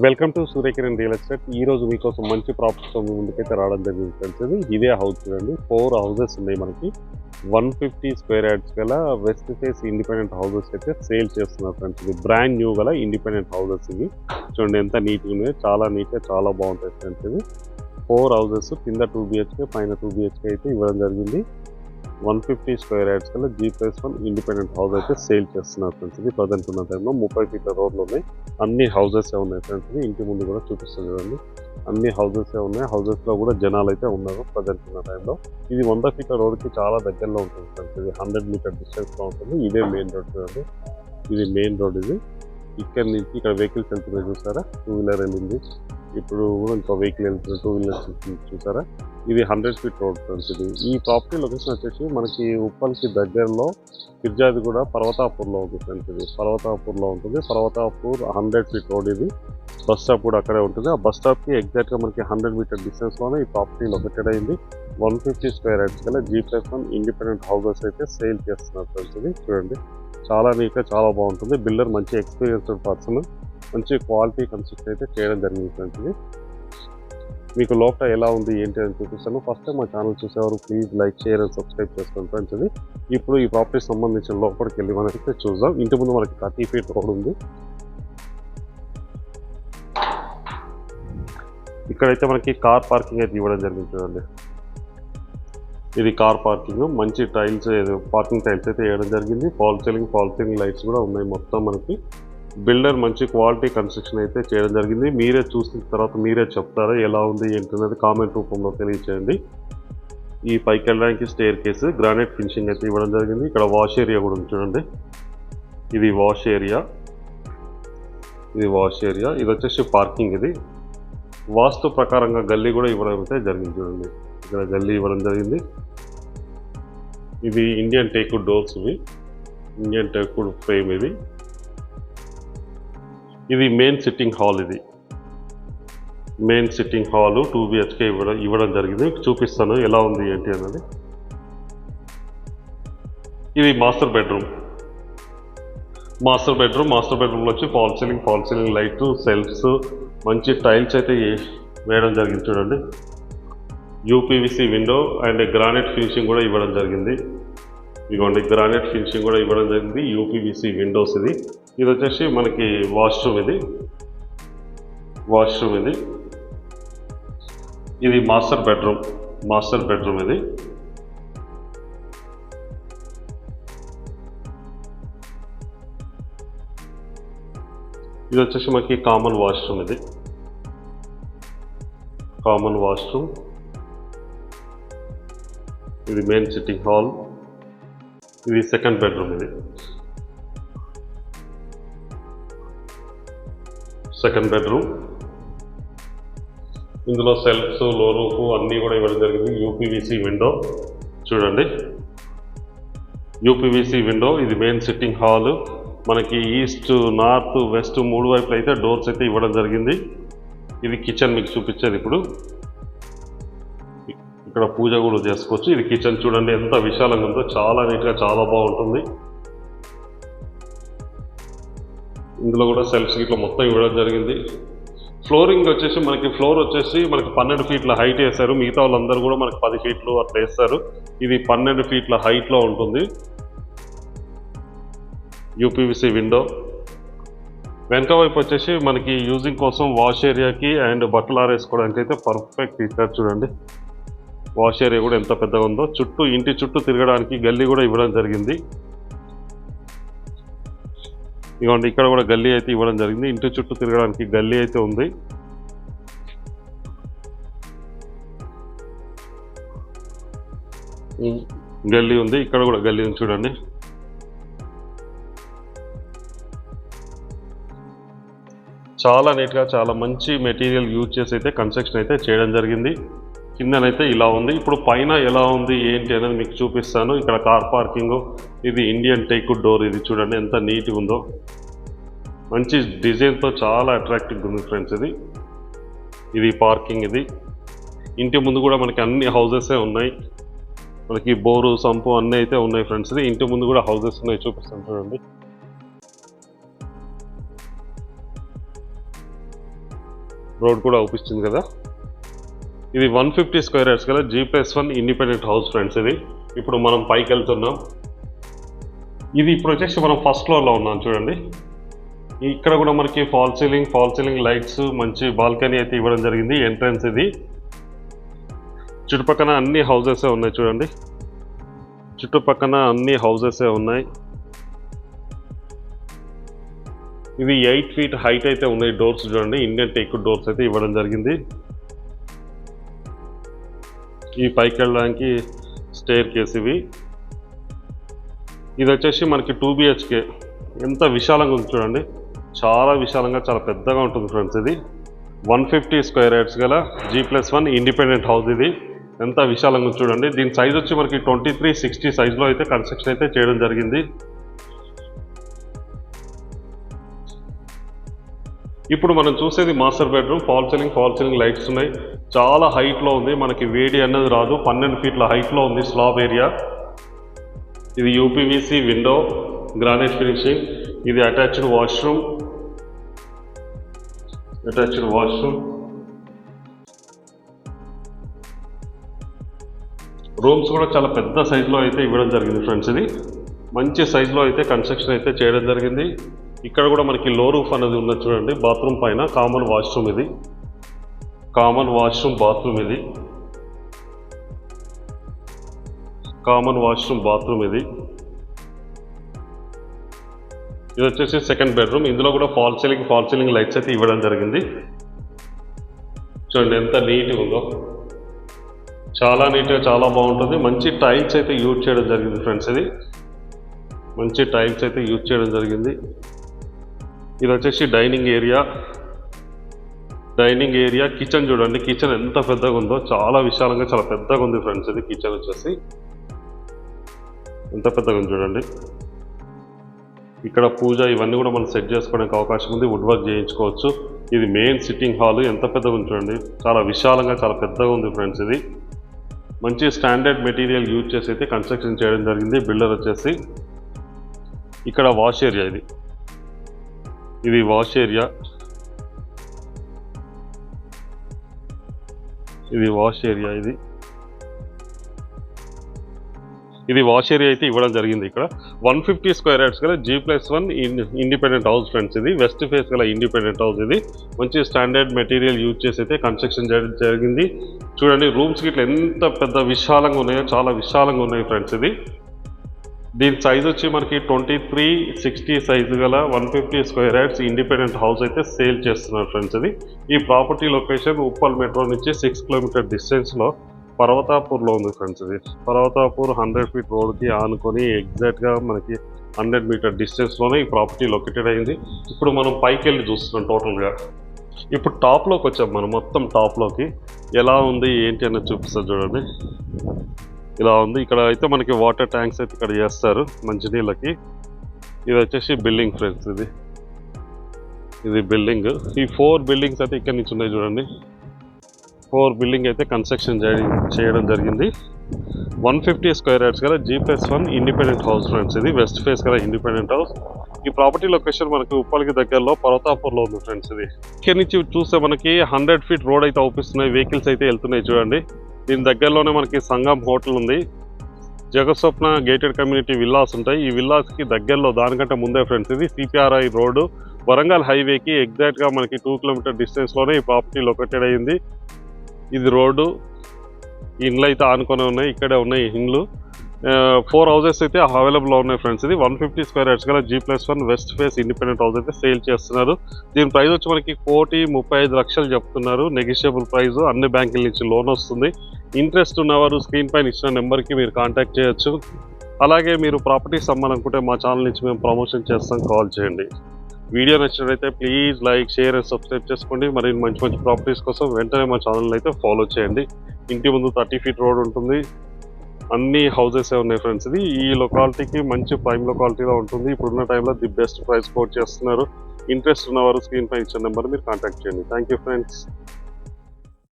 Welcome to Surya Kiran real estate. ఈ రోజు మీకోసం మంచి ప్రాపర్టీతో మీ ముందుకైతే రావడం జరిగింది ఫ్రెండ్స్. ఇదే హౌస్ చూడండి. 4 హౌసెస్ ఉన్నాయి మనకి. 150 స్క్వేర్ యార్డ్స్ గల వెస్ట్ ఫేస్ ఇండిపెండెంట్ హౌసెస్ అయితే సేల్ చేస్తున్నారు ఫ్రెండ్స్. ఇది బ్రాండ్ న్యూ గల ఇండిపెండెంట్ హౌసెస్ ఇవి. చూడండి ఎంత నీట్గా ఉన్నాయి, చాలా నీట్గా చాలా బాగుంటాయి ఫ్రెండ్స్. ఇది 4 హౌసెస్, కింద 2 BHK, పైన 2 BHK అయితే ఇవ్వడం జరిగింది. 150 స్క్వేర్ యార్డ్స్ కల్లా G+1 ఇండిపెండెంట్ హౌస్ అయితే సేల్ చేస్తున్నారు ఫ్రెండ్స్. ఇది ప్రజెంట్ ఉన్న టైంలో 30 ఫీట్ల రోడ్లు ఉన్నాయి. అన్ని హౌసెస్ ఉన్నాయి ఫ్రెండ్స్. ఇంటి ముందు కూడా చూపిస్తుంది చూడండి. అన్ని హౌసెస్ ఉన్నాయి. హౌసెస్లో కూడా జనాలు అయితే ఉన్నారు ప్రజెంట్ ఉన్న టైంలో. ఇది 100 ఫీట్ల రోడ్కి చాలా దగ్గరలో ఉంటుంది ఫ్రెండ్స్. ఇది 100 మీటర్ డిస్టెన్స్లో ఉంటుంది. ఇదే మెయిన్ రోడ్ చూడండి. ఇది మెయిన్ రోడ్. ఇది ఇక్కడ నుంచి ఇక్కడ వెహికల్స్ వెళ్తున్నాయి చూసారా. 2 వీలర్ వెళ్ళింది, ఇప్పుడు కూడా ఇంకో వెహికల్ వెళ్తుంది 2 వీలర్స్ చూసారా. ఇది 100 ఫీట్ రోడ్ ఫ్రెండ్స్. ఇది ఈ ప్రాపర్టీ లొకేషన్ వచ్చేసి మనకి ఉప్పల్కి దగ్గరలో ఫిర్జాదిగూడ పర్వతాపూర్లో ఉంది ఫ్రెండ్స్. ఇది పర్వతాపూర్లో ఉంటుంది. Parvathapur 100 feet road. ఇది బస్ స్టాప్ కూడా అక్కడే ఉంటుంది. ఆ బస్ స్టాప్కి ఎగ్జాక్ట్గా మనకి 100 మీటర్ డిస్టెన్స్లోనే ఈ ప్రాపర్టీ లొకేటెడ్ అయింది. 150 స్క్వేర్ యార్డ్స్ కల్లా G+1 ఇండిపెండెంట్ హౌసెస్ అయితే సేల్ చేస్తున్నారు ఫ్రెండ్స్. ఇది చూడండి చాలా నీట్గా చాలా బాగుంటుంది. బిల్డర్ మంచి ఎక్స్పీరియన్స్డ్ పర్సన్, మంచి క్వాలిటీ కన్స్ట్రక్షన్ అయితే చేయడం జరిగింది ఫ్రెండ్స్. ఇది మీకు లోపల ఎలా ఉంది ఏంటి అని చూపిస్తాను. ఫస్ట్ టైం మా ఛానల్ చూసేవారు please like, share and subscribe చేసుకోండి ఫ్రెండ్స్. ఇది ఇప్పుడు ఈ ప్రాపర్టీ సంబంధించిన లోపలికి వెళ్ళి మనకైతే చూద్దాం. ఇంటి ముందు మనకి 30 ఫీట్ రోడ్ ఉంది. ఇక్కడైతే మనకి కార్ పార్కింగ్ అయితే ఇవ్వడం జరిగింది చూడండి. ఇది కార్ పార్కింగ్, మంచి టైల్స్, పార్కింగ్ టైల్స్ అయితే వేయడం జరిగింది. ఫాల్ సీలింగ్ లైట్స్ కూడా ఉన్నాయి. మొత్తం మనకి బిల్డర్ మంచి క్వాలిటీ కన్స్ట్రక్షన్ అయితే చేయడం జరిగింది. మీరే చూసిన తర్వాత మీరే చెప్తారా ఎలా ఉంది ఏంటనేది కామెంట్ రూపంలో తెలియచేయండి. ఈ పైకి వెళ్ళడానికి స్టేర్ కేసు, గ్రానైట్ ఫినిషింగ్ అయితే ఇవ్వడం జరిగింది. ఇక్కడ వాష్ ఏరియా కూడా ఉంది చూడండి. ఇది వాష్ ఏరియా. ఇది వచ్చేసి పార్కింగ్. ఇది వాస్తు ప్రకారంగా గల్లీ కూడా ఇవ్వడం అయితే జరిగింది చూడండి. ఇక్కడ గల్లీ ఇవ్వడం జరిగింది. ఇది ఇండియన్ టేక్వుడ్ డోర్స్, ఇవి ఇండియన్ టేక్వుడ్ ఫ్రేమ్. ఇది మెయిన్ సిట్టింగ్ హాల్. ఇది మెయిన్ సిట్టింగ్ హాల్ 2 BHK ఇవ్వడం జరిగింది. చూపిస్తాను ఎలా ఉంది ఏంటి అన్నది. ఇది మాస్టర్ బెడ్రూమ్. మాస్టర్ బెడ్రూమ్లో వచ్చి ఫాల్ సీలింగ్ లైట్, సెల్ఫ్స్, మంచి టైల్స్ అయితే వేయడం జరిగింది చూడండి. UPVC window and granite finishing కూడా ఇవ్వడం జరిగింది. ఇదిగోండి గ్రానైట్ ఫినిషింగ్ కూడా ఇవ్వడం జరిగింది. UPVC Windows. ఇది వచ్చేసి మనకి వాష్రూమ్. ఇది మాస్టర్ బెడ్రూమ్. ఇది వచ్చేసి మనకి కామన్ వాష్రూమ్. ఇది మెయిన్ సిట్టింగ్ హాల్. ఇది సెకండ్ బెడ్రూమ్. ఇందులో సెల్ఫ్స్, లో రూఫ్ అన్నీ కూడా ఇవ్వడం జరిగింది. UPVC విండో చూడండి. ఇది మెయిన్ సిట్టింగ్ హాల్. మనకి ఈస్ట్, నార్త్, వెస్ట్ 3 వైపులు అయితే డోర్స్ అయితే ఇవ్వడం జరిగింది. ఇది కిచెన్ మీకు చూపించేది. ఇప్పుడు ఇక్కడ పూజ కూడా చేసుకోవచ్చు. ఇది కిచెన్ చూడండి ఎంత విశాలంగా ఉందో, చాలా నీట్గా చాలా బాగుంటుంది. ఇందులో కూడా సెల్ఫ్స్ ఇట్లా మొత్తం ఇవ్వడం జరిగింది. ఫ్లోరింగ్ వచ్చేసి మనకి 12 ఫీట్ల హైట్ వేశారు. మిగతా వాళ్ళందరూ కూడా మనకి 10 ఫీట్లు అట్లా వేస్తారు. ఇది 12 ఫీట్ల హైట్లో ఉంటుంది. UPVC window. వెనక వైపు వచ్చేసి మనకి యూజింగ్ కోసం వాష్ ఏరియాకి అండ్ బట్టలు ఆరేసుకోవడానికి అయితే పర్ఫెక్ట్ ఇచ్చారు చూడండి. వాష్ ఏరియా కూడా ఎంత పెద్దగా ఉందో. ఇంటి చుట్టూ తిరగడానికి గల్లీ కూడా ఇవ్వడం జరిగింది. ఇదిగోండి ఇక్కడ కూడా గల్లీ అయితే ఇవ్వడం జరిగింది. ఇంటి చుట్టూ తిరగడానికి గల్లీ అయితే ఉంది. ఇక్కడ కూడా గల్లీ ఉంది చూడండి. చాలా నీట్గా చాలా మంచి మెటీరియల్ యూజ్ చేసి అయితే కన్స్ట్రక్షన్ అయితే చేయడం జరిగింది. కిందనైతే ఇలా ఉంది. ఇప్పుడు పైన ఎలా ఉంది ఏంటి అనేది మీకు చూపిస్తాను. ఇక్కడ కార్ పార్కింగ్. ఇది ఇండియన్ టేక్వుడ్ డోర్. ఇది చూడండి ఎంత నీట్గా ఉందో. మంచి డిజైన్తో చాలా అట్రాక్టివ్గా ఉంది ఫ్రెండ్స్. ఇది పార్కింగ్. ఇంటి ముందు కూడా మనకి అన్ని హౌసెసే ఉన్నాయి. మనకి బోరు, సంపు అన్నీ అయితే ఉన్నాయి ఫ్రెండ్స్. ఇంటి ముందు కూడా హౌసెస్ ఉన్నాయి, చూపిస్తాను చూడండి. రోడ్ కూడా అవుపిస్తుంది కదా. ఇది 150 స్క్వేర్ యార్డ్స్ గల G+1 ఇండిపెండెంట్ హౌస్ ఫ్రెండ్స్. ఇది ఇప్పుడు మనం పైకి వెళ్తున్నాం. ఇది ఇప్పుడు వచ్చేసి మనం ఫస్ట్ ఫ్లోర్లో ఉన్నాం చూడండి. ఇక్కడ కూడా మనకి ఫాల్ సీలింగ్ లైట్స్, మంచి బాల్కనీ అయితే ఇవ్వడం జరిగింది. ఎంట్రన్స్ ఇది. చుట్టుపక్కల అన్ని హౌసెసే ఉన్నాయి చూడండి. చుట్టుపక్కల అన్ని హౌసెసే ఉన్నాయి. ఇవి 8 feet హైట్ అయితే ఉన్నాయి. డోర్స్ చూడండి, ఇండియన్ టేక్ డోర్స్ అయితే ఇవ్వడం జరిగింది. ఈ పైకి వెళ్ళడానికి స్టేర్ కేస్. ఇది వచ్చేసి మనకి 2 BHK. ఎంత విశాలంగా ఉంది చూడండి, చాలా విశాలంగా, చాలా పెద్దగా ఉంటుంది ఫ్రెండ్స్. ఇది 150 స్క్వేర్ యార్డ్స్ గల G+1 ఇండిపెండెంట్ హౌస్. ఇది ఎంత విశాలంగా ఉంది చూడండి. దీని సైజ్ వచ్చి మనకి 2360 సైజ్లో అయితే కన్స్ట్రక్షన్ అయితే చేయడం జరిగింది. ఇప్పుడు మనం చూసేది master bedroom. Fall ceiling lights ఉన్నాయి. చాలా హైట్లో ఉంది, మనకి వేడి అన్నది రాదు. 12 feet హైట్లో ఉంది. Slab area. ఇది UPVC విండో, గ్రానైట్ ఫినిషింగ్. ఇది అటాచ్డ్ వాష్రూమ్. రూమ్స్ కూడా చాలా పెద్ద సైజులో అయితే ఇవ్వడం జరిగింది ఫ్రెండ్స్. ఇది మంచి సైజులో అయితే కన్స్ట్రక్షన్ అయితే చేయడం జరిగింది. ఇక్కడ కూడా మనకి లో రూఫ్ అనేది ఉన్నది చూడండి. బాత్రూమ్ పైన కామన్ వాష్రూమ్ ఇది. కామన్ వాష్రూమ్ బాత్రూమ్ ఇది. ఇది వచ్చేసి సెకండ్ బెడ్రూమ్. ఇందులో కూడా ఫాల్ సీలింగ్ లైట్స్ అయితే ఇవ్వడం జరిగింది. చూడండి ఎంత నీట్గా ఉందో, చాలా నీట్గా, చాలా బాగుంటుంది. మంచి టైల్స్ అయితే యూజ్ చేయడం జరిగింది ఫ్రెండ్స్. ఇది మంచి టైల్స్ అయితే యూజ్ చేయడం జరిగింది. ఇది వచ్చేసి డైనింగ్ ఏరియా. కిచెన్ చూడండి, కిచెన్ ఎంత పెద్దగా ఉందో, చాలా విశాలంగా, చాలా పెద్దగా ఉంది ఫ్రెండ్స్. ఇది కిచెన్ వచ్చేసి ఎంత పెద్దగా ఉంది చూడండి. ఇక్కడ పూజ ఇవన్నీ కూడా మనం సెట్ చేసుకోవడానికి అవకాశం ఉంది. వుడ్ వర్క్ చేయించుకోవచ్చు. ఇది మెయిన్ సిట్టింగ్ హాల్. ఎంత పెద్దగా ఉంది చూడండి, చాలా విశాలంగా, చాలా పెద్దగా ఉంది ఫ్రెండ్స్. ఇది మంచి స్టాండర్డ్ మెటీరియల్ యూజ్ చేసి అయితే కన్స్ట్రక్షన్ చేయడం జరిగింది బిల్డర్ వచ్చేసి. ఇక్కడ వాష్ ఏరియా. ఇది వాష్ ఏరియా. ఇది వాష్ ఏరియా అయితే ఇవ్వడం జరిగింది. ఇక్కడ 150 స్క్వేర్ యార్డ్స్ గల G+1 ఇండిపెండెంట్ హౌస్ ఫ్రెండ్స్. ఇది వెస్ట్ ఫేస్ గల ఇండిపెండెంట్ హౌస్. ఇది మంచి స్టాండర్డ్ మెటీరియల్ యూజ్ చేసి అయితే కన్స్ట్రక్షన్ చేయడం జరిగింది. చూడండి రూమ్స్కి ఇట్లా ఎంత పెద్ద విశాలంగా ఉన్నాయో, చాలా విశాలంగా ఉన్నాయి ఫ్రెండ్స్. ఇది దీని సైజ్ వచ్చి మనకి 2360 సైజు గల 150 స్క్వేర్ యార్డ్స్ ఇండిపెండెంట్ హౌస్ అయితే సేల్ చేస్తున్నారు ఫ్రెండ్స్. ఇది ఈ ప్రాపర్టీ లొకేషన్ ఉప్పల్ మెట్రో నుంచి 6 కిలోమీటర్ డిస్టెన్స్లో పర్వతాపూర్లో ఉంది ఫ్రెండ్స్. ఇది పర్వతాపూర్ 100 feet రోడ్కి ఆనుకొని ఎగ్జాక్ట్గా మనకి 100 meter డిస్టెన్స్లోనే ఈ ప్రాపర్టీ లొకేటెడ్ అయింది. ఇప్పుడు మనం పైకి వెళ్ళి చూస్తున్నాం టోటల్గా. ఇప్పుడు టాప్లోకి వచ్చాం మనం. మొత్తం టాప్లోకి ఎలా ఉంది ఏంటి అనేది చూపిస్తారు చూడండి. ఇలా ఉంది. ఇక్కడ అయితే మనకి వాటర్ ట్యాంక్స్ అయితే ఇక్కడ చేస్తారు మంచినీళ్ళకి. ఇది వచ్చేసి బిల్డింగ్ ఫ్రెండ్స్. ఇది బిల్డింగ్. ఈ 4 buildings అయితే ఇక్కడ నుంచి ఉన్నాయి చూడండి. 4 buildings అయితే కన్స్ట్రక్షన్ చేయడం జరిగింది. 150 స్క్వేర్ యార్డ్స్ గల G+1 ఇండిపెండెంట్ హౌస్ ఫ్రెండ్స్. ఇది వెస్ట్ ఫేస్ గల ఇండిపెండెంట్ హౌస్. ఈ ప్రాపర్టీ లొకేషన్ మనకి ఉప్పల్కి దగ్గరలో పర్వతాపూర్లో ఉంది ఫ్రెండ్స్. ఇది ఇక్కడ నుంచి చూస్తే మనకి 100 feet రోడ్ అయితే అవుపిస్తున్నాయి. వెహికల్స్ అయితే వెళ్తున్నాయి చూడండి. దీని దగ్గరలోనే మనకి సంగం హోటల్ ఉంది. జగస్వప్న గేటెడ్ కమ్యూనిటీ విల్లాస్ ఉంటాయి. ఈ విల్లాస్కి దగ్గరలో దానికంటే ముందే ఫ్రెండ్స్ ఇది CPRI రోడ్డు వరంగల్ హైవేకి ఎగ్జాక్ట్గా మనకి 2 kilometer డిస్టెన్స్లోనే ఈ ప్రాపర్టీ లొకేటెడ్ అయ్యింది. ఇది రోడ్డు. ఇండ్లు అయితే ఆనుకొని ఉన్నాయి. ఇక్కడే ఉన్నాయి ఇండ్లు. 4 houses అయితే అవైలబుల్లో ఉన్నాయి ఫ్రెండ్స్. ఇది 150 స్క్వేర్ యార్డ్స్ గల G+1 west face independent house అయితే సేల్ చేస్తున్నారు. దీని ప్రైస్ వచ్చి మనకి 1,35,00,000 చెప్తున్నారు. Negotiable price. అన్ని బ్యాంకుల నుంచి లోన్ వస్తుంది. ఇంట్రెస్ట్ ఉన్నవారు స్క్రీన్ పైన ఇచ్చిన నెంబర్కి మీరు కాంటాక్ట్ చేయొచ్చు. అలాగే మీరు ప్రాపర్టీస్ అమ్మాలనుకుంటే మా ఛానల్ నుంచి మేము ప్రమోషన్ చేస్తాం, కాల్ చేయండి. వీడియో నచ్చినట్లయితే please like, share and subscribe చేసుకోండి. మరి మంచి ప్రాపర్టీస్ కోసం వెంటనే మా ఛానల్ అయితే ఫాలో చేయండి. ఇంటి ముందు 30 feet రోడ్ ఉంటుంది. అన్ని హౌసెస్ ఉన్నాయి ఫ్రెండ్స్. ఇది ఈ లొకాలిటీకి మంచి ప్రైమ్ లొకాలిటీలో ఉంటుంది. ఇప్పుడున్న టైంలో ది బెస్ట్ ప్రైస్ కోట్ చేస్తున్నారు. ఇంట్రెస్ట్ ఉన్నవారు స్క్రీన్ పై ఇచ్చిన నెంబర్ మీరు కాంటాక్ట్ చేయండి. Thank you friends.